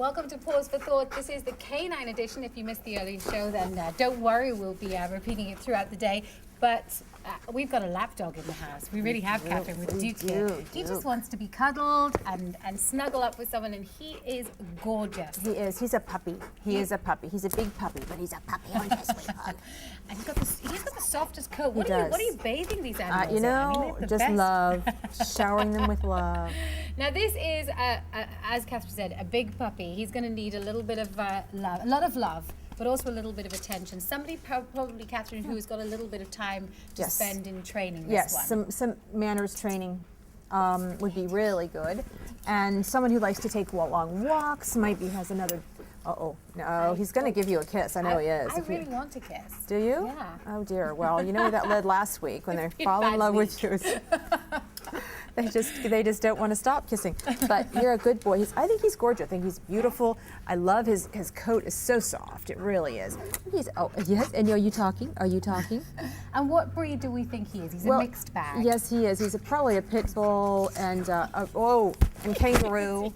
Welcome to Paws for Thought. This is the canine edition. If you missed the earlier show, then don't worry, we'll be repeating it throughout the day. But we've got a lapdog in the house. We really have, Catherine, with Duke here. He just wants to be cuddled and snuggle up with someone, and he is gorgeous. He is. He's a puppy. He is a puppy. He's a big puppy, but he's a puppy, aren't you, sweetheart? And he's got the softest coat. What are you bathing these animals you know, in? I mean, just best. love, showering them with love. Now this is, as Catherine said, a big puppy. He's going to need a little bit of love, a lot of love, but also a little bit of attention. Somebody, probably Catherine, who has got a little bit of time to spend in training this one. Yes, some manners training would be really good. And someone who likes to take long walks, maybe has another, no, he's going to give you a kiss. I know he is. I really want to kiss. Do you? Yeah. Oh dear, well, you know where that led last week when they fall in love with you. They just don't want to stop kissing. But you're a good boy. I think he's gorgeous. I think he's beautiful. I love his coat is so soft. It really is. Yes. And are you talking? Are you talking? And what breed do we think he is? He's a mixed bag. Yes, he is. He's probably a pit bull and and kangaroo.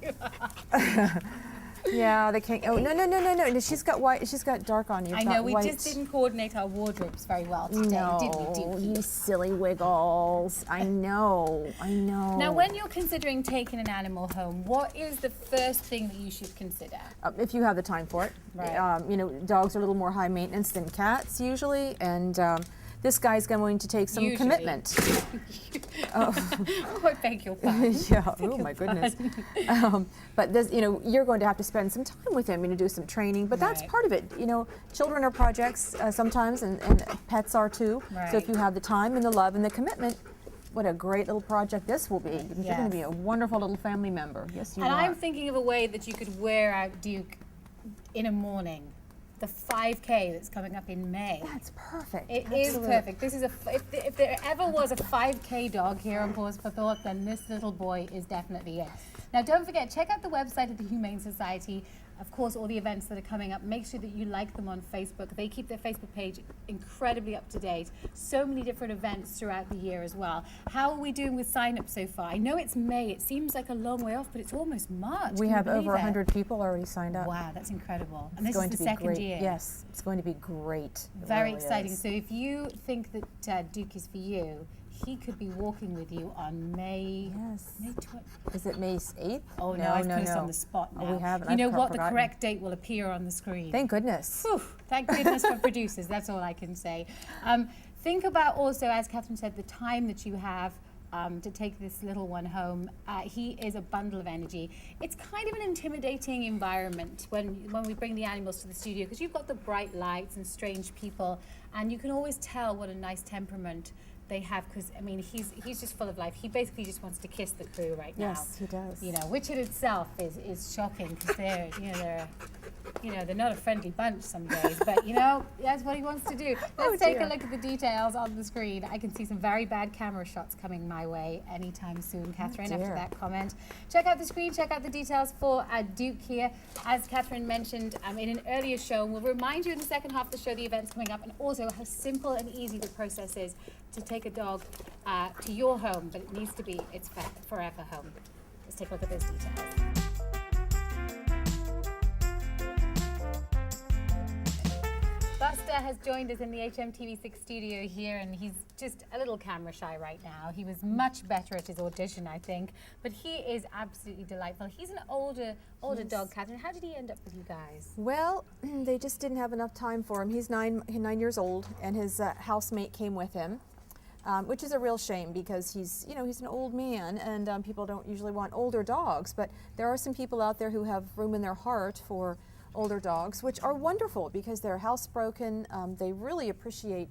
Yeah, they can't. Oh no! She's got white. She's got dark on you. I know. We just didn't coordinate our wardrobes very well today, did we, Dukey? You silly wiggles. I know. Now, when you're considering taking an animal home, what is the first thing that you should consider? If you have the time for it. Right. Dogs are a little more high maintenance than cats usually, and this guy's going to take some commitment. I beg your pardon. Yeah. Oh my goodness. But this, you're going to have to spend some time with him, do some training. But that's part of it. Children are projects sometimes, and pets are too. Right. So if you have the time and the love and the commitment, what a great little project this will be. You're going to be a wonderful little family member. Yes, you are. And I'm thinking of a way that you could wear out Duke in a morning. The 5K that's coming up in May. That's perfect. It is perfect. This is if there ever was a 5K dog here on Paws for Thought, then this little boy is definitely it. Now, don't forget, check out the website of the Humane Society. Of course, all the events that are coming up, make sure that you like them on Facebook. They keep their Facebook page incredibly up to date. So many different events throughout the year as well. How are we doing with sign-up so far? I know it's May. It seems like a long way off, but it's almost March. We have over 100 people already signed up. Wow, that's incredible. And this is the second year. Yes, it's going to be great. Very exciting. So if you think that Duke is for you, he could be walking with you on May. Yes. May 20th. Is it May 8th? Oh no, I've put us on the spot now. Oh, we haven't. You know what? The correct date will appear on the screen. Thank goodness. Whew, thank goodness for producers. That's all I can say. Think about also, as Catherine said, the time that you have to take this little one home. He is a bundle of energy. It's kind of an intimidating environment when we bring the animals to the studio, because you've got the bright lights and strange people, and you can always tell what a nice temperament they have, because I mean he's just full of life. He basically just wants to kiss the crew right now. Yes, he does. Which in itself is shocking, because they're not a friendly bunch some days, but that's what he wants to do. Let's take a look at the details on the screen. I can see some very bad camera shots coming my way anytime soon, Catherine, after that comment. Check out the screen, check out the details for Duke here. As Catherine mentioned in an earlier show, and we'll remind you in the second half of the show the events coming up, and also how simple and easy the process is to take a dog to your home, but it needs to be its forever home. Let's take a look at those details. Buster has joined us in the HMTV6 studio here, and he's just a little camera shy right now. He was much better at his audition, I think, but he is absolutely delightful. He's an older dog, Catherine. How did he end up with you guys? Well, they just didn't have enough time for him. He's 9 years old, and his housemate came with him. Which is a real shame, because he's an old man, and people don't usually want older dogs, but there are some people out there who have room in their heart for older dogs, which are wonderful because they're housebroken. They really appreciate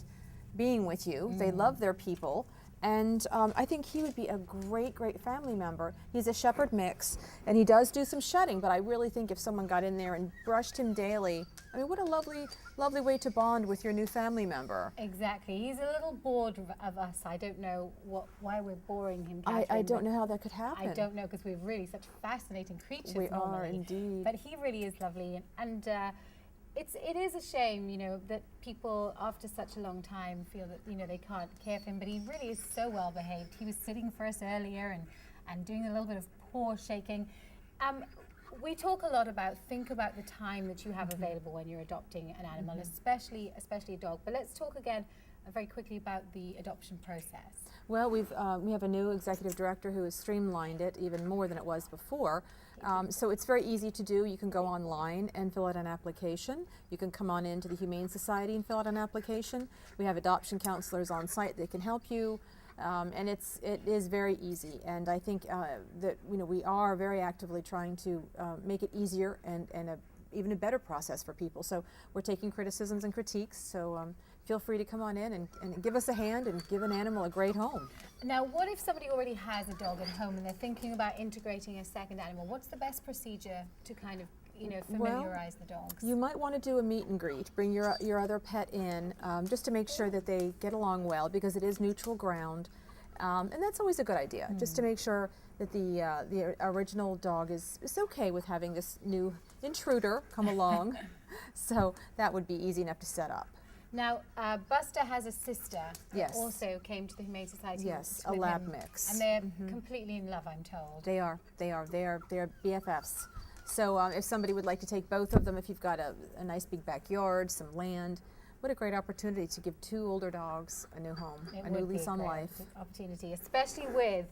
being with you. They love their people. And I think he would be a great family member. He's a shepherd mix, and he does do some shedding, but I really think if someone got in there and brushed him daily, I mean, what a lovely way to bond with your new family member. Exactly. He's a little bored of us. I don't know why we're boring him, Catherine. I don't know how that could happen. I don't know, because we're really such fascinating creatures. We normally. are indeed. But he really is lovely, and it is a shame, that people after such a long time feel that they can't care for him. But he really is so well behaved. He was sitting for us earlier and doing a little bit of paw shaking. we talk a lot about, think about the time that you have available when you're adopting an animal, especially a dog. But let's talk again very quickly about the adoption process. Well, we have a new executive director who has streamlined it even more than it was before. So it's very easy to do. You can go online and fill out an application. You can come on into the Humane Society and fill out an application. We have adoption counselors on site that can help you. And it is very easy, and I think that we are very actively trying to make it easier and even a better process for people. So we're taking criticisms and critiques. So feel free to come on in and give us a hand and give an animal a great home. Now, what if somebody already has a dog at home and they're thinking about integrating a second animal? What's the best procedure to kind of familiarize the dogs? You might want to do a meet and greet. Bring your other pet in just to make sure that they get along well, because it is neutral ground, and that's always a good idea. Just to make sure that the original dog is okay with having this new intruder come along. So that would be easy enough to set up. Now, Buster has a sister that Yes. also came to the Humane Society. Yes, a with lab him. mix. And they're completely in love, I'm told. They are BFFs. So if somebody would like to take both of them, if you've got a nice big backyard, some land, what a great opportunity to give two older dogs a new home, a new lease on life. Opportunity, especially with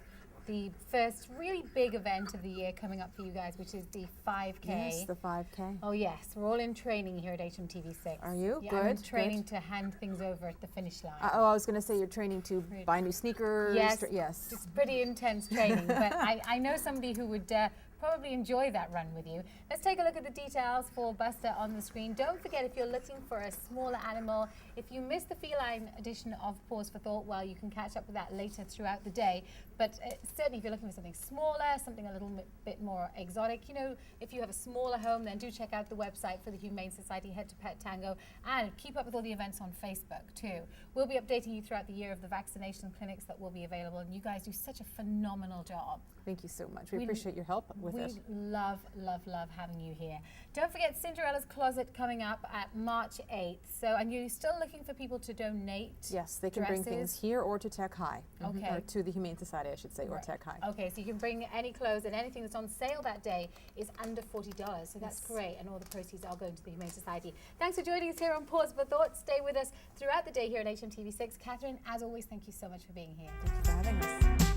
the first really big event of the year coming up for you guys, which is the 5K. Yes, the 5K. Oh yes, we're all in training here at HMTV6. Are you? Yeah, Good. I'm training to hand things over at the finish line. Oh, I was going to say you're training to buy new sneakers. Yes, Yes. It's pretty intense training, but I know somebody who would probably enjoy that run with you. Let's take a look at the details for Buster on the screen. Don't forget, if you're looking for a smaller animal, if you missed the feline edition of Paws for Thought, well, you can catch up with that later throughout the day. But certainly if you're looking for something smaller, something a little bit more exotic, if you have a smaller home, then do check out the website for the Humane Society, head to Pet Tango, and keep up with all the events on Facebook too. We'll be updating you throughout the year of the vaccination clinics that will be available, and you guys do such a phenomenal job. Thank you so much. We appreciate your help with it. We love, love, love having you here. Don't forget Cinderella's Closet coming up at March 8th. So, and you're still looking for people to donate? Yes, they can bring things here or to Tech High. Okay. Or to the Humane Society, I should say, or Tech High. Okay, so you can bring any clothes, and anything that's on sale that day is under $40. So that's great, and all the proceeds are going to the Humane Society. Thanks for joining us here on Paws for Thought. Stay with us throughout the day here at HMTV6. Catherine, as always, thank you so much for being here. Thank you for having us.